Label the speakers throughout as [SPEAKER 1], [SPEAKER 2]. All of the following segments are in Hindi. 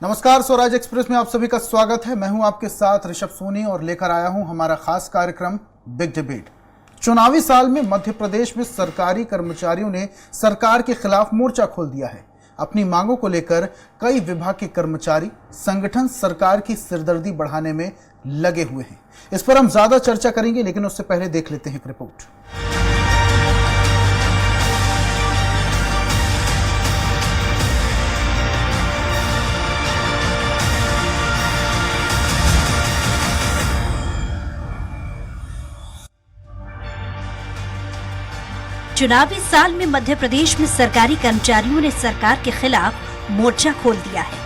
[SPEAKER 1] नमस्कार, स्वराज एक्सप्रेस में आप सभी का स्वागत है। मैं हूं आपके साथ ऋषभ सोनी और लेकर आया हूं हमारा खास कार्यक्रम बिग डिबेट। चुनावी साल में मध्य प्रदेश में सरकारी कर्मचारियों ने सरकार के खिलाफ मोर्चा खोल दिया है। अपनी मांगों को लेकर कई विभाग के कर्मचारी संगठन सरकार की सिरदर्दी बढ़ाने में लगे हुए हैं। इस पर हम ज्यादा चर्चा करेंगे, लेकिन उससे पहले देख लेते हैं एक रिपोर्ट।
[SPEAKER 2] चुनावी साल में मध्य प्रदेश में सरकारी कर्मचारियों ने सरकार के खिलाफ मोर्चा खोल दिया है।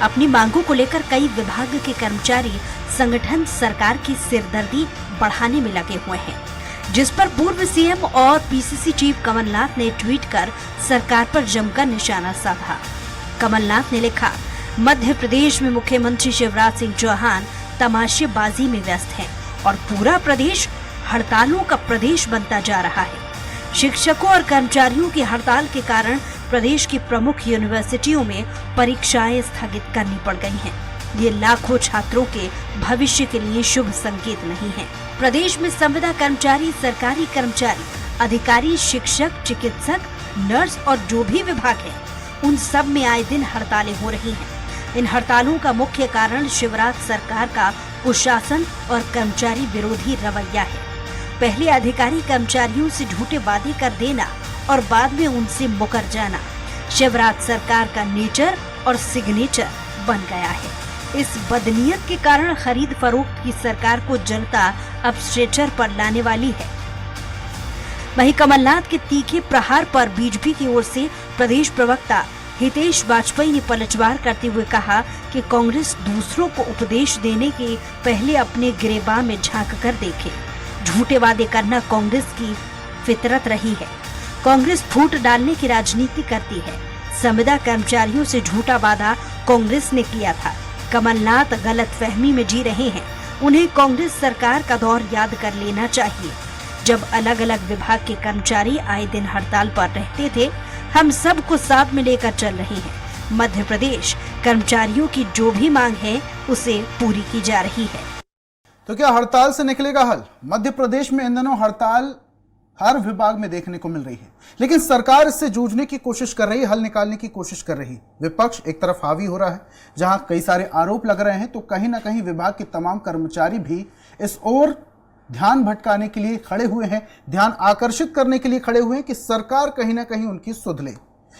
[SPEAKER 2] अपनी मांगों को लेकर कई विभाग के कर्मचारी संगठन सरकार की सिरदर्दी बढ़ाने में लगे हुए हैं, जिस पर पूर्व सीएम और पीसीसी चीफ कमलनाथ ने ट्वीट कर सरकार पर जमकर निशाना साधा। कमलनाथ ने लिखा, मध्य प्रदेश में मुख्यमंत्री शिवराज सिंह चौहान तमाशेबाजी में व्यस्त हैं और पूरा प्रदेश हड़तालों का प्रदेश बनता जा रहा है। शिक्षकों और कर्मचारियों की हड़ताल के कारण प्रदेश की प्रमुख यूनिवर्सिटियों में परीक्षाएं स्थगित करनी पड़ गई हैं। ये लाखों छात्रों के भविष्य के लिए शुभ संकेत नहीं है। प्रदेश में संविदा कर्मचारी, सरकारी कर्मचारी, अधिकारी, शिक्षक, चिकित्सक, नर्स और जो भी विभाग है, उन सब में आए दिन हड़तालें हो रही हैं। इन हड़तालों का मुख्य कारण शिवराज सरकार का कुशासन और कर्मचारी विरोधी रवैया है। पहले अधिकारी कर्मचारियों से झूठे वादे कर देना और बाद में उनसे मुकर जाना शिवराज सरकार का नेचर और सिग्नेचर बन गया है। इस बदनीयत के कारण खरीद फरोख्त की सरकार को जनता अब स्ट्रेचर पर लाने वाली है। वहीं कमलनाथ के तीखे प्रहार पर बीजेपी की ओर से प्रदेश प्रवक्ता हितेश वाजपेयी ने पलटवार करते हुए कहा कि कांग्रेस दूसरों को उपदेश देने के पहले अपने गिरेबान में झांक कर देखे। झूठे वादे करना कांग्रेस की फितरत रही है। कांग्रेस फूट डालने की राजनीति करती है। संविदा कर्मचारियों से झूठा वादा कांग्रेस ने किया था। कमलनाथ गलतफहमी में जी रहे हैं। उन्हें कांग्रेस सरकार का दौर याद कर लेना चाहिए, जब अलग अलग विभाग के कर्मचारी आए दिन हड़ताल पर रहते थे। हम सबको साथ में लेकर चल रहे हैं। मध्य प्रदेश कर्मचारियों की जो भी मांग है उसे पूरी की जा रही है।
[SPEAKER 1] तो क्या हड़ताल से निकलेगा हल? मध्य प्रदेश में इन दिनों हड़ताल हर विभाग में देखने को मिल रही है, लेकिन सरकार इससे जूझने की कोशिश कर रही है, हल निकालने की कोशिश कर रही है। विपक्ष एक तरफ हावी हो रहा है, जहां कई सारे आरोप लग रहे हैं, तो कहीं ना कहीं विभाग के तमाम कर्मचारी भी इस ओर ध्यान भटकाने के लिए खड़े हुए हैं, ध्यान आकर्षित करने के लिए खड़े हुए हैं कि सरकार कहीं ना कहीं उनकी सुध ले।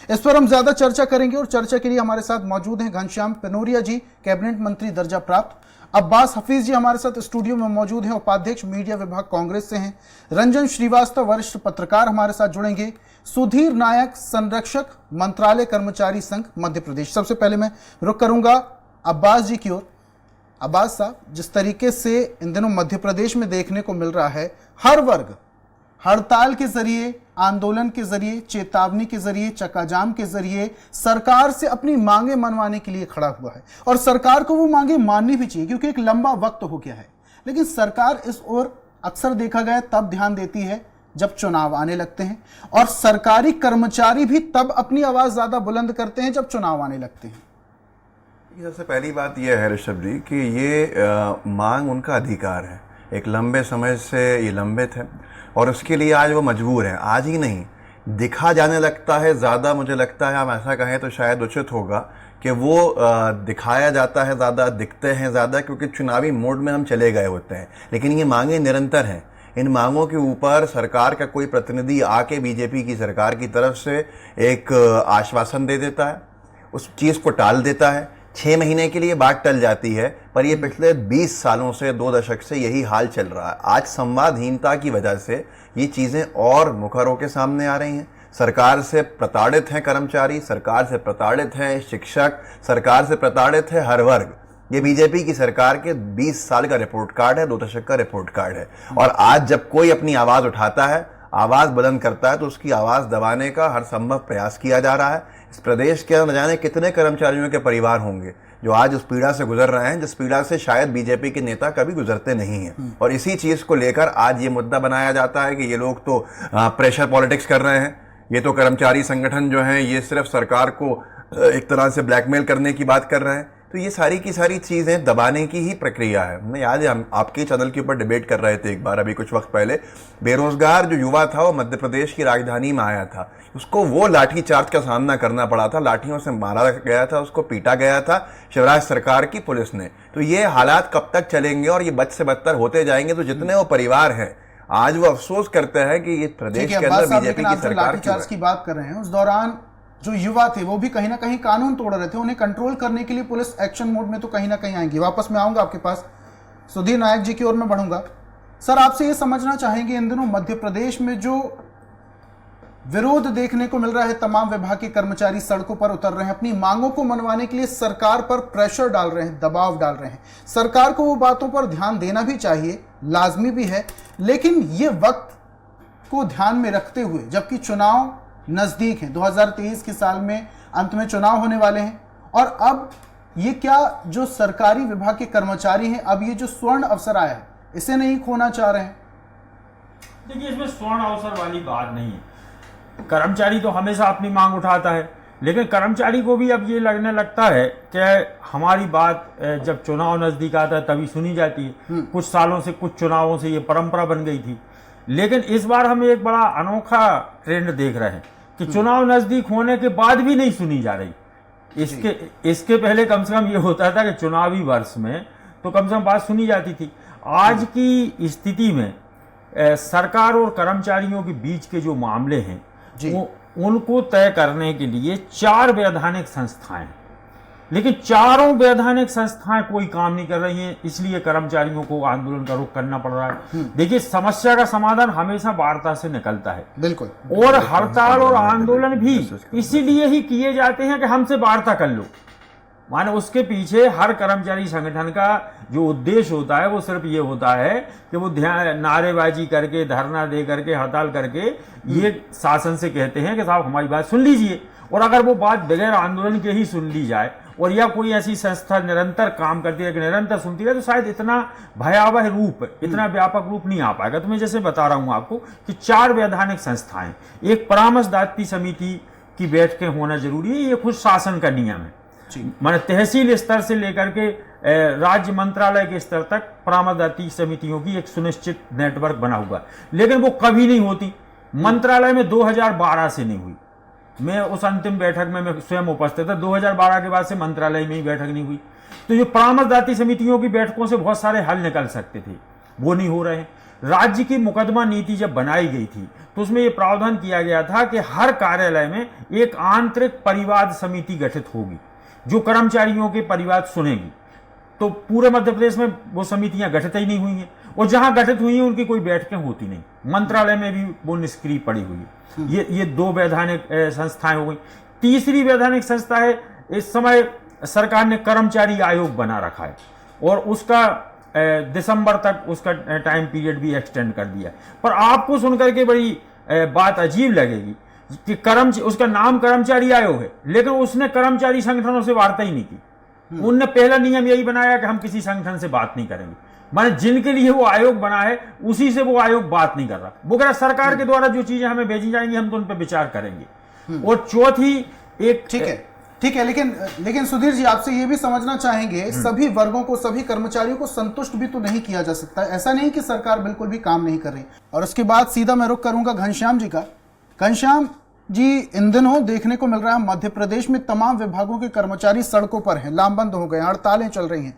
[SPEAKER 1] इस पर हम ज्यादा चर्चा करेंगे और चर्चा के लिए हमारे साथ मौजूद हैं घनश्याम पनोरिया जी, कैबिनेट मंत्री दर्जा प्राप्त। अब्बास हफीज जी हमारे साथ स्टूडियो में मौजूद हैं, उपाध्यक्ष मीडिया विभाग कांग्रेस से हैं। रंजन श्रीवास्तव वरिष्ठ पत्रकार हमारे साथ जुड़ेंगे। सुधीर नायक, संरक्षक, मंत्रालय कर्मचारी संघ मध्य प्रदेश। सबसे पहले मैं रुख करूंगा अब्बास जी की ओर। अब्बास साहब, जिस तरीके से इन दिनों मध्य प्रदेश में देखने को मिल रहा है, हर वर्ग हड़ताल के जरिए, आंदोलन के जरिए, चेतावनी के जरिए, चक्काजाम के जरिए सरकार से अपनी मांगे मनवाने के लिए खड़ा हुआ है, और सरकार को वो मांगे माननी भी चाहिए, क्योंकि एक लंबा वक्त हो गया है। लेकिन सरकार इस ओर अक्सर देखा गया तब ध्यान देती है जब चुनाव आने लगते हैं, और सरकारी कर्मचारी भी तब अपनी आवाज ज्यादा बुलंद करते हैं जब चुनाव आने लगते हैं।
[SPEAKER 3] सबसे पहली बात यह है ऋषभ जी कि ये मांग उनका अधिकार है। एक लंबे समय से ये लंबित है और उसके लिए आज वो मजबूर हैं। आज ही नहीं, दिखा जाने लगता है ज़्यादा। मुझे लगता है हम ऐसा कहें तो शायद उचित होगा कि वो दिखाया जाता है ज़्यादा, दिखते हैं ज़्यादा, क्योंकि चुनावी मोड में हम चले गए होते हैं। लेकिन ये मांगें निरंतर हैं। इन मांगों के ऊपर सरकार का कोई प्रतिनिधि आके बीजेपी की सरकार की तरफ से एक आश्वासन दे देता है, उस चीज़ को टाल देता है। 6 महीने के लिए बात टल जाती है, पर ये पिछले 20 सालों से, 2 दशक से यही हाल चल रहा है। आज संवादहीनता की वजह से ये चीज़ें और मुखर होकर सामने आ रही हैं। सरकार से प्रताड़ित हैं कर्मचारी, सरकार से प्रताड़ित हैं शिक्षक, सरकार से प्रताड़ित है हर वर्ग। ये बीजेपी की सरकार के 20 साल का रिपोर्ट कार्ड है, 2 दशक का रिपोर्ट कार्ड है। और आज जब कोई अपनी आवाज़ उठाता है, आवाज़ बुलंद करता है, तो उसकी आवाज़ दबाने का हर संभव प्रयास किया जा रहा है। इस प्रदेश के न जाने कितने कर्मचारियों के परिवार होंगे जो आज उस पीड़ा से गुजर रहे हैं, जिस पीड़ा से शायद बीजेपी के नेता कभी गुजरते नहीं हैं। और इसी चीज़ को लेकर आज ये मुद्दा बनाया जाता है कि ये लोग तो प्रेशर पॉलिटिक्स कर रहे हैं, ये तो कर्मचारी संगठन जो हैं ये सिर्फ सरकार को एक तरह से ब्लैकमेल करने की बात कर रहे हैं। तो ये सारी की सारी चीज़ें दबाने की ही प्रक्रिया है। मैं याद है हम आपके चैनल के ऊपर डिबेट कर रहे थे एक बार अभी कुछ वक्त पहले, बेरोजगार जो युवा था वो मध्य प्रदेश की राजधानी में आया था, उसको वो लाठी चार्ज का सामना करना पड़ा था, लाठियों से मारा गया था, उसको पीटा गया था शिवराज सरकार की पुलिस ने। तो ये हालात कब तक चलेंगे और ये बद से बदतर होते जाएंगे। तो जितने वो परिवार हैं आज वो अफसोस करते हैं कि ये प्रदेश के अंदर बीजेपी की सरकार
[SPEAKER 1] लाठीचार्ज की बात कर रहे हैं, उस दौरान जो युवा थे वो भी कहीं ना कहीं कानून तोड़ रहे थे, उन्हें कंट्रोल करने के लिए पुलिस एक्शन मोड में तो कहीं ना कहीं आएंगी। वापस मैं आऊंगा आपके पास, सुधीर नायक जी की ओर मैं बढ़ूंगा। सर, आपसे ये समझना चाहेंगे इन दिनों मध्य प्रदेश में जो विरोध देखने को मिल रहा है, तमाम विभाग के कर्मचारी सड़कों पर उतर रहे हैं, अपनी मांगों को मनवाने के लिए सरकार पर प्रेशर डाल रहे हैं, दबाव डाल रहे हैं। सरकार को वो बातों पर ध्यान देना भी चाहिए, लाजमी भी है, लेकिन ये वक्त को ध्यान में रखते हुए जबकि चुनाव नजदीक है, 2023 के साल में अंत में चुनाव होने वाले हैं, और अब ये क्या जो सरकारी विभाग के कर्मचारी हैं, अब ये जो स्वर्ण अवसर आया है इसे नहीं खोना चाह रहे हैं?
[SPEAKER 4] देखिए, इसमें स्वर्ण अवसर वाली बात नहीं है। कर्मचारी तो हमेशा अपनी मांग उठाता है, लेकिन कर्मचारी को भी अब ये लगने लगता है कि हमारी बात जब चुनाव नजदीक आता है तभी सुनी जाती है। कुछ सालों से, कुछ चुनावों से ये परंपरा बन गई थी, लेकिन इस बार हम एक बड़ा अनोखा ट्रेंड देख रहे हैं कि चुनाव नजदीक होने के बाद भी नहीं सुनी जा रही। इसके पहले कम से कम ये होता था कि चुनावी वर्ष में तो कम से कम बात सुनी जाती थी। आज की स्थिति में सरकार और कर्मचारियों के बीच के जो मामले हैं उनको तय करने के लिए 4 वैधानिक संस्थाएं हैं, लेकिन चारों वैधानिक संस्थाएं कोई काम नहीं कर रही हैं, इसलिए कर्मचारियों को आंदोलन का रुख करना पड़ रहा है। देखिए, समस्या का समाधान हमेशा वार्ता से निकलता है,
[SPEAKER 1] बिल्कुल,
[SPEAKER 4] और हड़ताल और आंदोलन भी इसीलिए ही किए जाते हैं कि हमसे वार्ता कर लो। माने उसके पीछे हर कर्मचारी संगठन का जो उद्देश्य होता है वो सिर्फ ये होता है कि वो नारेबाजी करके, धरना दे करके, हड़ताल करके ये शासन से कहते हैं कि साहब हमारी बात सुन लीजिए। और अगर वो बात बगैर आंदोलन के ही सुन ली जाए और या कोई ऐसी संस्था निरंतर काम करती है कि निरंतर सुनती है, तो शायद इतना भयावह रूप, इतना व्यापक रूप नहीं आ पाएगा। तो मैं जैसे बता रहा हूं आपको कि 4 वैधानिक संस्थाएं, एक परामर्शदात्री समिति की बैठकें होना जरूरी है, ये खुद शासन का नियम है। माने तहसील स्तर से लेकर के राज्य मंत्रालय के स्तर तक परामर्शदात्री समितियों की एक सुनिश्चित नेटवर्क बना हुआ, लेकिन वो कभी नहीं होती। मंत्रालय में 2012 से नहीं हुई। मैं उस अंतिम बैठक में मैं स्वयं उपस्थित था, 2012 के बाद से मंत्रालय में ही बैठक नहीं हुई। तो ये परामर्शदात्री समितियों की बैठकों से बहुत सारे हल निकल सकते थे, वो नहीं हो रहे हैं। राज्य की मुकदमा नीति जब बनाई गई थी तो उसमें यह प्रावधान किया गया था कि हर कार्यालय में एक आंतरिक परिवाद समिति गठित होगी जो कर्मचारियों के परिवाद सुनेगी। तो पूरे मध्य प्रदेश में वो समितियां गठित ही नहीं हुई हैं, और जहां गठित हुई हैं उनकी कोई बैठकें होती नहीं। मंत्रालय में भी वो निष्क्रिय पड़ी हुई है। ये 2 वैधानिक संस्थाएं हो गई। तीसरी वैधानिक संस्था है, इस समय सरकार ने कर्मचारी आयोग बना रखा है और उसका दिसंबर तक उसका टाइम पीरियड भी एक्सटेंड कर दिया। पर आपको सुनकर के बड़ी बात अजीब लगेगी कि उसका नाम कर्मचारी आयोग है, लेकिन उसने कर्मचारी संगठनों से वार्ता ही नहीं की। उनने पहला नियम यही बनाया कि हम किसी संगठन से बात नहीं करेंगे। माने जिनके लिए वो आयोग बना है उसी से वो आयोग बात नहीं कर रहा। वो कह रहा सरकार के द्वारा जो चीजें हमें भेजी जाएंगी हम तो उन पर विचार करेंगे। और चौथी एक
[SPEAKER 1] ठीक है, लेकिन सुधीर जी, आपसे ये भी समझना चाहेंगे, सभी वर्गों को, सभी कर्मचारियों को संतुष्ट भी तो नहीं किया जा सकता। ऐसा नहीं कि सरकार बिल्कुल भी काम नहीं कर रही। और उसके बाद सीधा मैं रुख करूंगा घनश्याम जी का। घनश्याम जी, इन दिनों देखने को मिल रहा है मध्य प्रदेश में तमाम विभागों के कर्मचारी सड़कों पर हैं, लामबंद हो गए, हड़तालें चल रही हैं,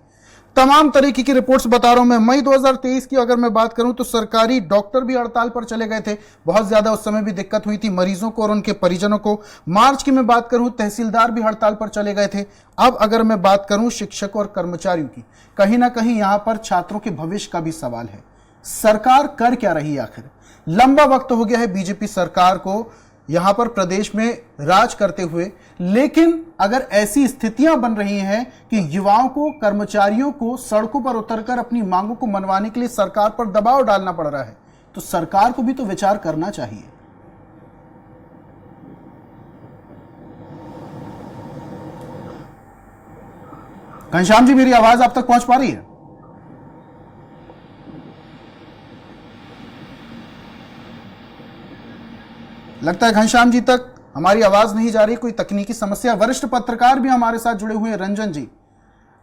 [SPEAKER 1] तमाम तरीके की रिपोर्ट्स बता रहा हूं मैं। मई 2023 की अगर मैं बात करूं तो सरकारी डॉक्टर भी हड़ताल पर चले गए थे, बहुत ज्यादा उस समय भी दिक्कत हुई थी मरीजों को और उनके परिजनों को। मार्च की मैं बात करूं, तहसीलदार भी हड़ताल पर चले गए थे। अब अगर मैं बात करूं शिक्षकों और कर्मचारियों की, कहीं ना कहीं यहां पर छात्रों के भविष्य का भी सवाल है। सरकार कर क्या रही है आखिर? लंबा वक्त हो गया है बीजेपी सरकार को यहां पर प्रदेश में राज करते हुए, लेकिन अगर ऐसी स्थितियां बन रही हैं कि युवाओं को, कर्मचारियों को सड़कों पर उतरकर अपनी मांगों को मनवाने के लिए सरकार पर दबाव डालना पड़ रहा है, तो सरकार को भी तो विचार करना चाहिए। घनश्याम जी, मेरी आवाज आप तक पहुंच पा रही है? लगता है घनश्याम जी तक हमारी आवाज नहीं जा रही, कोई तकनीकी समस्या। वरिष्ठ पत्रकार भी हमारे साथ जुड़े हुए हैं, रंजन जी।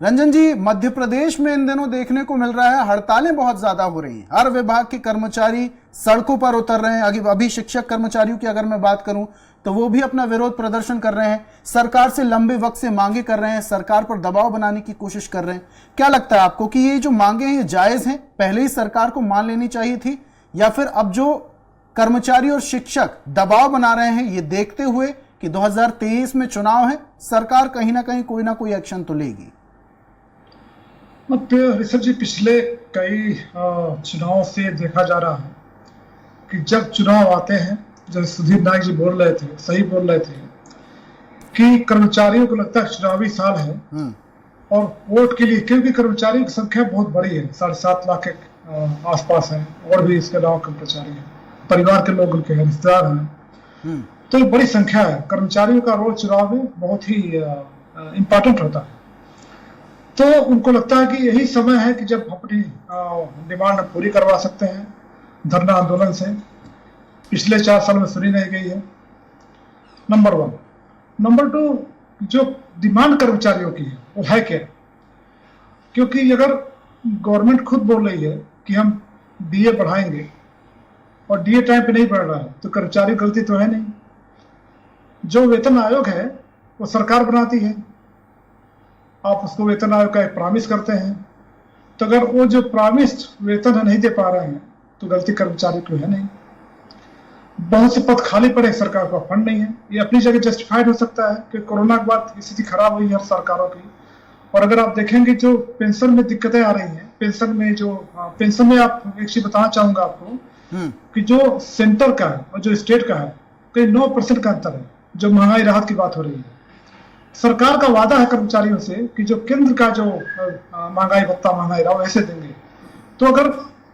[SPEAKER 1] रंजन जी, मध्य प्रदेश में इन दिनों देखने को मिल रहा है हड़तालें बहुत ज्यादा हो रही हैं। हर विभाग के कर्मचारी सड़कों पर उतर रहे हैं। अभी शिक्षक कर्मचारियों की अगर मैं बात करूं तो वो भी अपना विरोध प्रदर्शन कर रहे हैं, सरकार से लंबे वक्त से मांगे कर रहे हैं, सरकार पर दबाव बनाने की कोशिश कर रहे हैं। क्या लगता है आपको कि ये जो मांगे हैं ये जायज हैं, पहले ही सरकार को मान लेनी चाहिए थी, या फिर अब जो कर्मचारी और शिक्षक दबाव बना रहे हैं ये देखते हुए कि 2023 में चुनाव है, सरकार कहीं ना कोई एक्शन तो लेगी?
[SPEAKER 5] ऋषभ जी, पिछले कई चुनाव से देखा जा रहा है कि जब चुनाव आते हैं, जब सुधीर नायक जी बोल रहे थे, सही बोल रहे थे कि कर्मचारियों को लगता है चुनावी साल है और वोट के लिए, क्योंकि कर्मचारियों की संख्या बहुत बड़ी है, 7.5 लाख के आसपास है, और भी इसके अलावा कर्मचारी हैं, परिवार के लोग उनके रिश्तेदार हैं, तो ये बड़ी संख्या है। कर्मचारियों का रोल चुनाव में बहुत ही इम्पोर्टेंट होता है। तो उनको लगता है कि यही समय है कि जब अपनी डिमांड पूरी करवा सकते हैं धरना आंदोलन से। पिछले 4 साल में सुनी नहीं गई है, नंबर 1। नंबर 2, जो डिमांड कर्मचारियों की है वो है क्या? क्योंकि अगर गवर्नमेंट खुद बोल रही है कि हम डीए बढ़ाएंगे और डीए टाइम पे नहीं बढ़ रहा है, तो कर्मचारी गलती तो है नहीं। जो वेतन आयोग है वो सरकार बनाती है, आप उसको वेतन आयोग का एक प्रॉमिस करते हैं, तो अगर वो जो प्रॉमिस्ड वेतन नहीं दे पा रहे हैं तो गलती कर्मचारी की है नहीं। बहुत से पद खाली पड़े, सरकार का फंड नहीं है, ये अपनी जगह जस्टिफाइड हो सकता है कि कोरोना के बाद स्थिति खराब हुई है सरकारों की। और अगर आप देखेंगे जो पेंशन में दिक्कतें आ रही हैं, पेंशन में आप एक चीज बताना चाहूंगा आपको कि जो सेंटर का है और जो स्टेट का है कहीं 9% का अंतर है। जो महंगाई राहत की बात हो रही है, सरकार का वादा है कर्मचारियों से कि जो केंद्र का जो महंगाई भत्ता, महंगाई राहत वैसे देंगे। तो अगर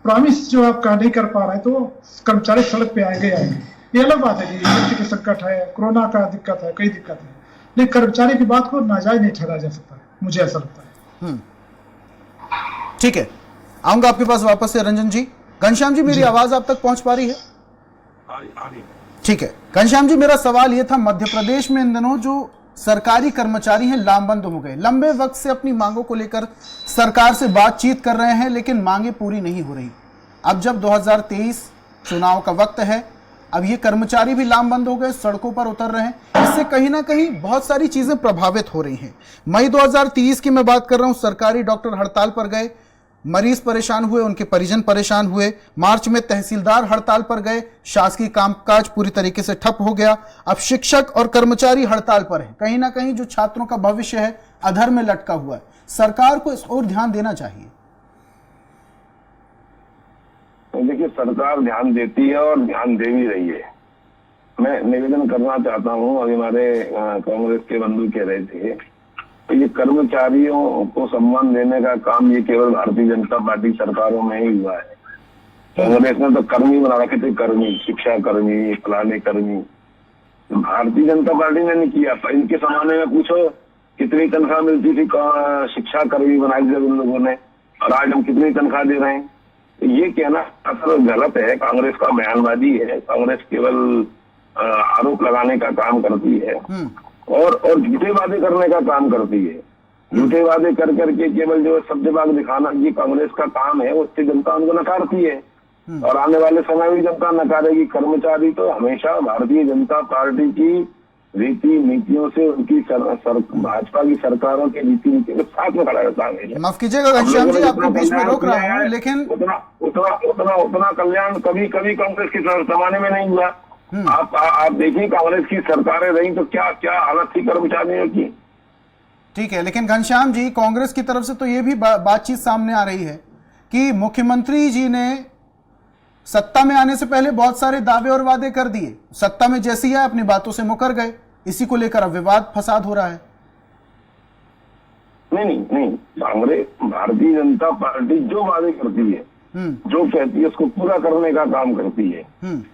[SPEAKER 5] प्रॉमिस जो आप नहीं कर पा रहे हैं तो कर्मचारी सड़क पे आएंगे। ये अलग बात है कि व्यक्ति के संकट है, कोरोना का दिक्कत है, कई दिक्कत है, लेकिन कर्मचारी की बात को नाजायज नहीं ठहराया जा सकता है, मुझे ऐसा लगता है।
[SPEAKER 1] ठीक है, आऊंगा आपके पास वापस से रंजन जी। घनश्याम जी, मेरी आवाज आप तक पहुंच पा रही है? ठीक है घनश्याम जी, मेरा सवाल यह था, मध्य प्रदेश में इन दिनों जो सरकारी कर्मचारी हैं लामबंद हो गए, लंबे वक्त से अपनी मांगों को लेकर सरकार से बातचीत कर रहे हैं लेकिन मांगे पूरी नहीं हो रही। अब जब 2023 चुनाव का वक्त है, अब ये कर्मचारी भी लामबंद हो गए, सड़कों पर उतर रहे हैं, इससे कहीं ना कहीं बहुत सारी चीजें प्रभावित हो रही हैं। मई 2023 की मैं बात कर रहा हूं, सरकारी डॉक्टर हड़ताल पर गए, मरीज परेशान हुए, उनके परिजन परेशान हुए। मार्च में तहसीलदार हड़ताल पर गए, शासकीय कामकाज पूरी तरीके से ठप हो गया। अब शिक्षक और कर्मचारी हड़ताल पर है, कहीं ना कहीं जो छात्रों का भविष्य है अधर में लटका हुआ है। सरकार को इस ओर ध्यान देना चाहिए।
[SPEAKER 6] देखिए, सरकार ध्यान देती है और ध्यान दे भी रही है। मैं निवेदन करना चाहता हूँ, अभी हमारे कांग्रेस के बंधु कह रहे थे, तो ये कर्मचारियों को सम्मान देने का काम ये केवल भारतीय जनता पार्टी सरकारों में ही हुआ है। कांग्रेस ने तो कर्मी बना रखे थे, कर्मी, शिक्षा कर्मी, फलाने कर्मी। भारतीय जनता पार्टी ने नहीं किया। इनके जमाने में पूछो कितनी तनख्वाह मिलती थी, शिक्षा कर्मी बनाई थी उन लोगों ने, और आज हम कितनी तनख्वाह दे रहे हैं। ये कहना असल गलत है। कांग्रेस का बयानबाजी है, कांग्रेस केवल आरोप लगाने का काम करती है और झूठे वादे करने का काम करती है। झूठे वादे कर करके केवल जो सत्यवाद दिखाना ये कांग्रेस का काम है, उससे जनता उनको नकारती है और आने वाले समय में जनता नकारेगी। कर्मचारी तो हमेशा भारतीय जनता पार्टी की रीति नीतियों से, उनकी भाजपा की सरकारों की रीति नीतियों के साथ में खड़ा रहता है।
[SPEAKER 1] माफ कीजिएगा घनश्याम जी, आपको बीच में रोक रहा हूं, लेकिन
[SPEAKER 6] उतना कल्याण कभी कांग्रेस के जमाने में नहीं हुआ। आप देखिए, कांग्रेस की सरकारें रही तो क्या क्या हालत थी कर्मचारियों की।
[SPEAKER 1] ठीक है, लेकिन घनश्याम जी, कांग्रेस की तरफ से तो ये भी बातचीत सामने आ रही है कि मुख्यमंत्री जी ने सत्ता में आने से पहले बहुत सारे दावे और वादे कर दिए, सत्ता में जैसे ही आए अपनी बातों से मुकर गए। इसी को लेकर अब विवाद फसाद हो रहा है।
[SPEAKER 6] नहीं, कांग्रेस, भारतीय जनता पार्टी जो वादे करती है, जो कहती है उसको पूरा करने का काम करती है।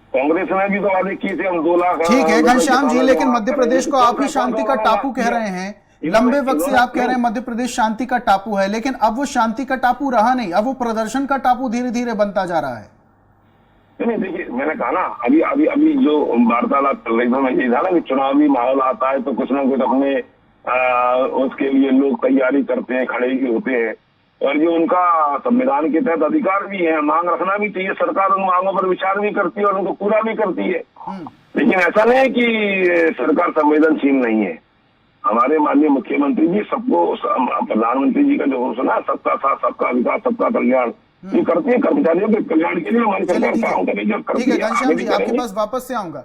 [SPEAKER 6] कांग्रेस ने भी तो वादे किए थे, हम 2 लाख।
[SPEAKER 1] ठीक है घनश्याम जी, लेकिन मध्य प्रदेश को आप ही शांति का टापू कह रहे हैं, लंबे वक्त से आप कह रहे हैं मध्य प्रदेश शांति का टापू है, लेकिन अब वो शांति का टापू रहा नहीं, अब वो प्रदर्शन का टापू धीरे धीरे बनता जा रहा है।
[SPEAKER 6] नहीं, देखिए, मैंने कहा ना, अभी जो वार्तालाप चल रही थी, मैं ये था ना कि चुनावी माहौल आता है तो कुछ ना कुछ अपने उसके लिए लोग तैयारी करते हैं, खड़े भी होते हैं, और ये उनका संविधान के तहत अधिकार भी है, मांग रखना भी चाहिए। सरकार उन मांगों पर विचार भी करती है और उनको पूरा भी करती है। लेकिन ऐसा नहीं है कि सरकार संवेदनशील नहीं है। हमारे माननीय मुख्यमंत्री जी सबको, प्रधानमंत्री जी का जो सुना, सबका साथ सबका विकास सबका कल्याण, ये करती है। कर्मचारियों के कल्याण के लिए हमारी सरकार काम करेगी।
[SPEAKER 1] ठीक है घनश्याम जी, आपके पास वापस से आऊंगा।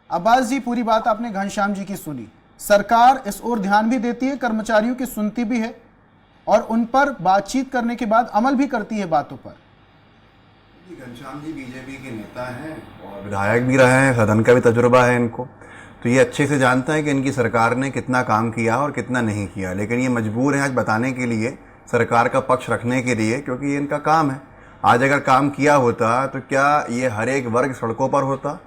[SPEAKER 1] अब्बास जी, पूरी बात आपने घनश्याम जी की सुनी। सरकार इस ओर ध्यान भी देती है, कर्मचारियों की सुनती भी है और उन पर बातचीत करने के बाद अमल भी करती है बातों पर।
[SPEAKER 3] घनश्याम जी बीजेपी के नेता हैं और विधायक भी रहे हैं, सदन का भी तजुर्बा है इनको, तो ये अच्छे से जानते हैं कि इनकी सरकार ने कितना काम किया और कितना नहीं किया। लेकिन ये मजबूर हैं आज बताने के लिए, सरकार का पक्ष रखने के लिए, क्योंकि ये इनका काम है। आज अगर काम किया होता तो क्या ये हर एक वर्ग सड़कों पर होता?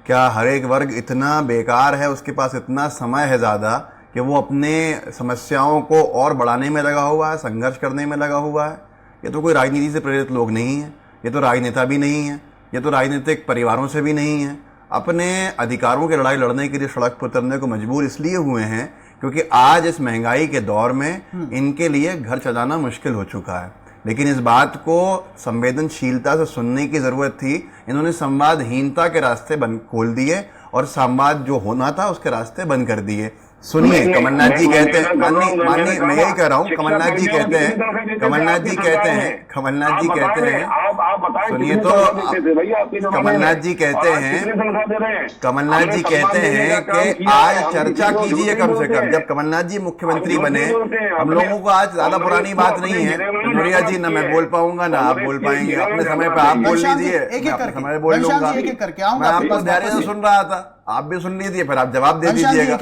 [SPEAKER 3] क्या हर एक वर्ग इतना बेकार है, उसके पास इतना समय है ज़्यादा कि वो अपने समस्याओं को और बढ़ाने में लगा हुआ है, संघर्ष करने में लगा हुआ है? ये तो कोई राजनीति से प्रेरित लोग नहीं हैं, ये तो राजनेता भी नहीं हैं, ये तो राजनीतिक परिवारों से भी नहीं हैं। अपने अधिकारों की लड़ाई लड़ने के लिए सड़क पर उतरने को मजबूर इसलिए हुए हैं क्योंकि आज इस महंगाई के दौर में इनके लिए घर चलाना मुश्किल हो चुका है। लेकिन इस बात को संवेदनशीलता से सुनने की ज़रूरत थी। इन्होंने संवादहीनता के रास्ते बंद खोल दिए और संवाद जो होना था उसके रास्ते बंद कर दिए। सुनिए, कमलनाथ जी कहते हैं, माननीय मैं यही कह रहा हूँ, कमलनाथ जी कहते हैं, सुनिए तो कमलनाथ जी कहते हैं कि आज चर्चा कीजिए कम से कम। जब कमलनाथ जी मुख्यमंत्री बने, हम लोगों को आज ज्यादा पुरानी बात नहीं है, नूरिया जी, ना मैं बोल पाऊंगा ना आप बोल पाएंगे। अपने समय पर आप बोल लीजिए, समय बोल लूंगा। मैं आपको धैर्य से सुन रहा था, आप भी सुन लीजिए, फिर आप जवाब दे दीजिएगा।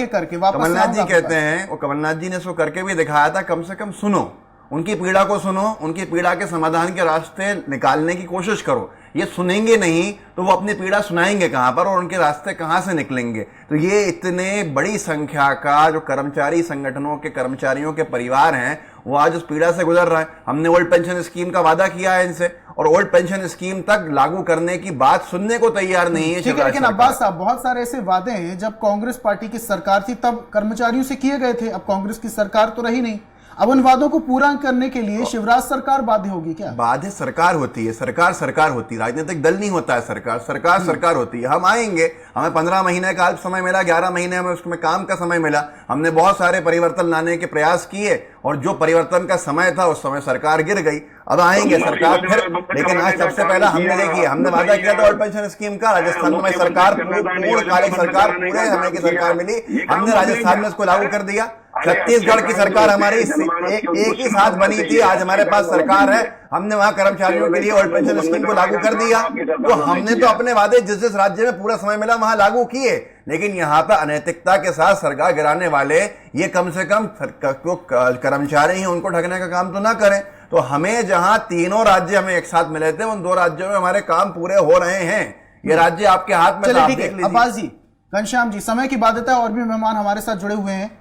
[SPEAKER 3] कमलनाथ जी कहते हैं, और कमलनाथ जी ने इसको करके भी दिखाया था, कम से कम सुनो, उनकी पीड़ा को सुनो, उनकी पीड़ा के समाधान के रास्ते निकालने की कोशिश करो। ये सुनेंगे नहीं तो वो अपनी पीड़ा सुनाएंगे कहाँ पर और उनके रास्ते कहाँ से निकलेंगे? तो ये इतने बड़ी संख्या का जो कर्मचारी संगठनों के कर्मचारियों के परिवार हैं, वो आज उस पीड़ा से गुजर रहे हैं। हमने ओल्ड पेंशन स्कीम का वादा किया है इनसे, और ओल्ड पेंशन स्कीम तक लागू करने की बात सुनने को तैयार नहीं है।
[SPEAKER 1] ठीक है, लेकिन अब्बास साहब, बहुत सारे ऐसे वादे हैं जब कांग्रेस पार्टी की सरकार थी तब कर्मचारियों से किए गए थे। अब कांग्रेस की सरकार तो रही नहीं, अब उन वादों को पूरा करने के लिए शिवराज सरकार बाध्य होगी क्या?
[SPEAKER 3] बाध्य सरकार होती है, सरकार होती है, राजनीतिक दल नहीं होता है सरकार होती है। हम आएंगे, हमें 15 महीने का अल्प समय मिला, 11 महीने में उसमें काम का समय मिला, हमने बहुत सारे परिवर्तन लाने के प्रयास किए और जो परिवर्तन का समय था उस समय सरकार गिर गई। अब आएंगे सरकार फिर, लेकिन आज सबसे पहला हमने वादा किया था ओल्ड पेंशन स्कीम का। राजस्थान में सरकार पूर्णकालिक सरकार, पूरे समय की सरकार मिली, हमने राजस्थान में इसको लागू कर दिया। छत्तीसगढ़ की सरकार हमारी एक ही साथ बनी थी, आज हमारे पास सरकार है, हमने वहां कर्मचारियों के लिए ओल्ड पेंशन स्कीम को लागू कर दिया। तो हमने तो अपने वादे जिस जिस राज्य में पूरा समय मिला वहां लागू किए, लेकिन यहाँ पे अनैतिकता के साथ सरकार गिराने वाले ये कम से कम कर्मचारी हैं, उनको ठगने का काम तो ना करें। तो हमें जहां तीनों राज्य हमें एक साथ मिले थे, उन 2 राज्यों में हमारे काम पूरे हो रहे हैं। ये राज्य आपके हाथ में, आप देख लीजिए।
[SPEAKER 1] अब्बास जी, घनश्याम जी, समय की बात है और भी मेहमान हमारे साथ जुड़े हुए हैं।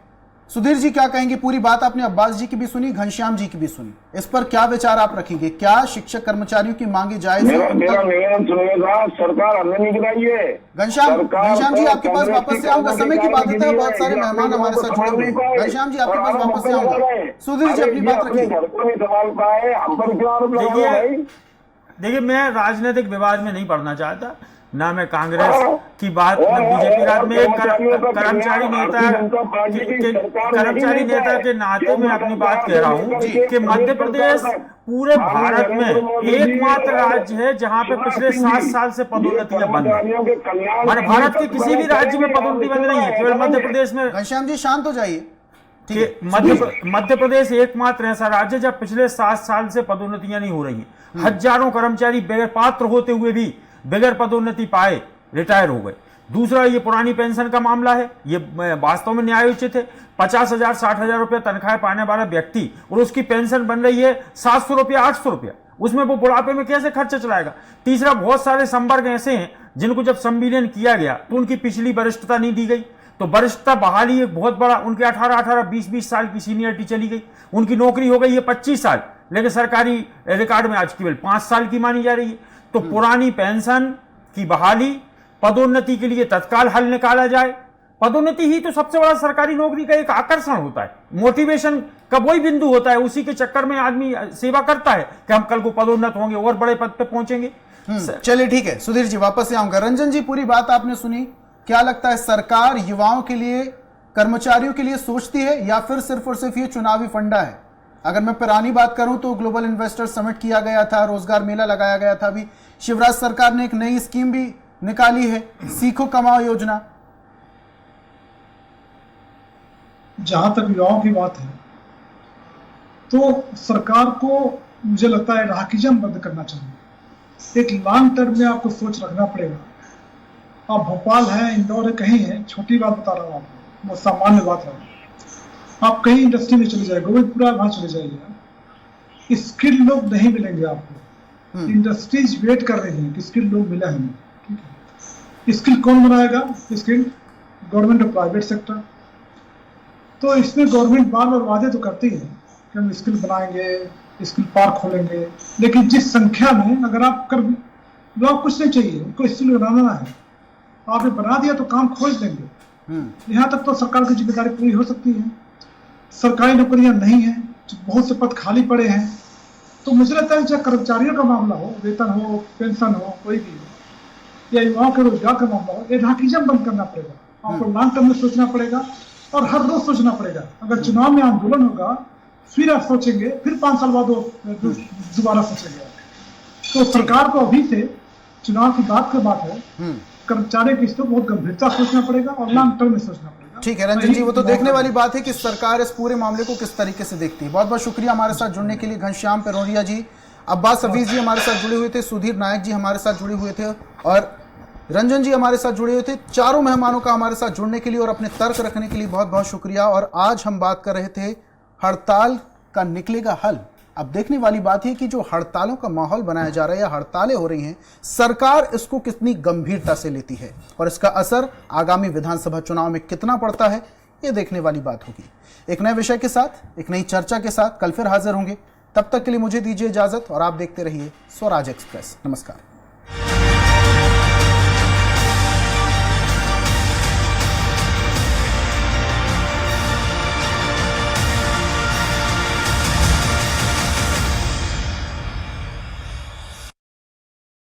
[SPEAKER 1] सुधीर जी, क्या कहेंगे? पूरी बात आपने अब्बास जी की भी सुनी, घनश्याम जी की भी सुनी, इस पर क्या विचार आप रखेंगे? क्या शिक्षक कर्मचारियों की मांगे जायज है?
[SPEAKER 6] मेरा निवेदन सुनिएगा, सरकार हमने नहीं गिराई है।
[SPEAKER 1] घनश्याम जी, आपके पास वापस से आऊंगा, समय की बात है, बहुत सारे मेहमान हमारे साथ जुड़े हुए हैं। घनश्याम जी, आपके पास वापस से आऊंगा। सुधीर जी, अपनी बात रखिए।
[SPEAKER 4] देखिए, मैं राजनीतिक विवाद में नहीं पड़ना चाहता, ना मैं कांग्रेस की बात, ना बीजेपी रात में। कर्मचारी नेता के नाते मैं अपनी बात कह रहा हूँ कि मध्य प्रदेश पूरे भारत में एकमात्र राज्य है जहां पे पिछले 7 साल से पदोन्नतियां बंद है। भारत के किसी भी राज्य में पदोन्नति बंद नहीं है, केवल मध्य प्रदेश में।
[SPEAKER 1] घनश्याम जी, शांत हो जाइए।
[SPEAKER 4] मध्य प्रदेश एकमात्र ऐसा राज्य जब पिछले 7 साल से पदोन्नतियां नहीं हो रही। हजारों कर्मचारी बगैर पात्र होते हुए भी बगैर पदोन्नति पाए रिटायर हो गए। दूसरा, ये पुरानी पेंशन का मामला है, ये वास्तव में न्यायोचित है। 50,000 60,000 रुपया तनख्वाह पाने वाला व्यक्ति और उसकी पेंशन बन रही है 700 रुपया 800 रुपया, उसमें वो बुढ़ापे में कैसे खर्चा चलाएगा? तीसरा, बहुत सारे संवर्ग ऐसे हैं जिनको जब संविलियन किया गया तो उनकी पिछली वरिष्ठता नहीं दी गई, तो वरिष्ठता बहाली एक बहुत बड़ा, उनके 18 20 साल की सीनियरिटी चली गई, उनकी नौकरी हो गई है 25 साल, लेकिन सरकारी रिकॉर्ड में आज केवल 5 साल की मानी जा रही है। तो पुरानी पेंशन की बहाली, पदोन्नति के लिए तत्काल हल निकाला जाए, पदोन्नति ही तो सबसे बड़ा सरकारी नौकरी का एक आकर्षण होता है, मोटिवेशन का वही बिंदु होता है। उसी के चक्कर में आदमी सेवा करता है कि हम कल को पदोन्नत होंगे और बड़े पद पे पहुंचेंगे।
[SPEAKER 1] चलिए ठीक है सुधीर जी, वापस से आऊंगा। रंजन जी, पूरी बात आपने सुनी, क्या लगता है सरकार युवाओं के लिए, कर्मचारियों के लिए सोचती है या फिर सिर्फ और सिर्फ ये चुनावी फंडा है? अगर मैं पुरानी बात करूं तो ग्लोबल इन्वेस्टर समिट किया गया था, रोजगार मेला लगाया गया था, अभी शिवराज सरकार ने एक नई स्कीम भी निकाली है, सीखो कमाओ योजना।
[SPEAKER 5] जहां तक युवाओं की बात है तो सरकार को मुझे लगता है राहकीजम बंद करना चाहिए। एक लॉन्ग टर्म में आपको सोच रखना पड़ेगा। आप भोपाल है, इंदौर है, कहीं है, छोटी बात बता रहा हूँ आपको, वो सामान्य बात है। आप कहीं इंडस्ट्री में चले जाए, गोविंदपुरा वहां चले जाइए, स्किल्ड लोग नहीं मिलेंगे आपको। इंडस्ट्रीज वेट कर रही हैं कि स्किल्ड लोग मिले हमें, ठीक है। स्किल कौन बनाएगा? स्किल गवर्नमेंट और प्राइवेट सेक्टर। तो इसमें गवर्नमेंट बार बार वादे तो करती है कि हम स्किल बनाएंगे, स्किल पार्क खोलेंगे, लेकिन जिस संख्या में अगर आप कर लोग कुछ नहीं चाहिए, उनको स्किल बनाना है, आपने बना दिया तो काम खोज देंगे। यहाँ तक तो सरकार की जिम्मेदारी पूरी हो सकती है। सरकारी नौकरियां नहीं है, बहुत से पद खाली पड़े हैं, तो मुझे लगता है चाहे कर्मचारियों का मामला हो, वेतन हो, पेंशन हो, कोई भी हो, या युवाओं के रोजगार का मामला हो, ये राहकीजम बंद करना पड़ेगा। आपको लॉन्ग टर्म में सोचना पड़ेगा और हर रोज सोचना पड़ेगा। अगर चुनाव में आंदोलन होगा फिर आप सोचेंगे, फिर 5 साल बाद दोबारा सोचेंगे। तो सरकार को अभी से चुनाव की बात है, कर्मचारी की इसको बहुत गंभीरता सोचना पड़ेगा और लॉन्ग टर्म में सोचना पड़ेगा।
[SPEAKER 1] ठीक है रंजन जी, वो तो देखने वाली बात है कि सरकार इस पूरे मामले को किस तरीके से देखती है। बहुत बहुत शुक्रिया हमारे साथ जुड़ने के लिए घनश्याम पेरोरिया जी, अब्बास हफीज जी हमारे साथ जुड़े हुए थे, सुधीर नायक जी हमारे साथ जुड़े हुए थे और रंजन जी हमारे साथ जुड़े हुए थे। चारों मेहमानों का हमारे साथ जुड़ने के लिए और अपने तर्क रखने के लिए बहुत बहुत शुक्रिया। और आज हम बात कर रहे थे हड़ताल का निकलेगा हल। अब देखने वाली बात है कि जो हड़तालों का माहौल बनाया जा रहा है या हड़तालें हो रही हैं, सरकार इसको कितनी गंभीरता से लेती है और इसका असर आगामी विधानसभा चुनाव में कितना पड़ता है, ये देखने वाली बात होगी। एक नए विषय के साथ, एक नई चर्चा के साथ कल फिर हाजिर होंगे। तब तक के लिए मुझे दीजिए इजाजत और आप देखते रहिए स्वराज एक्सप्रेस। नमस्कार।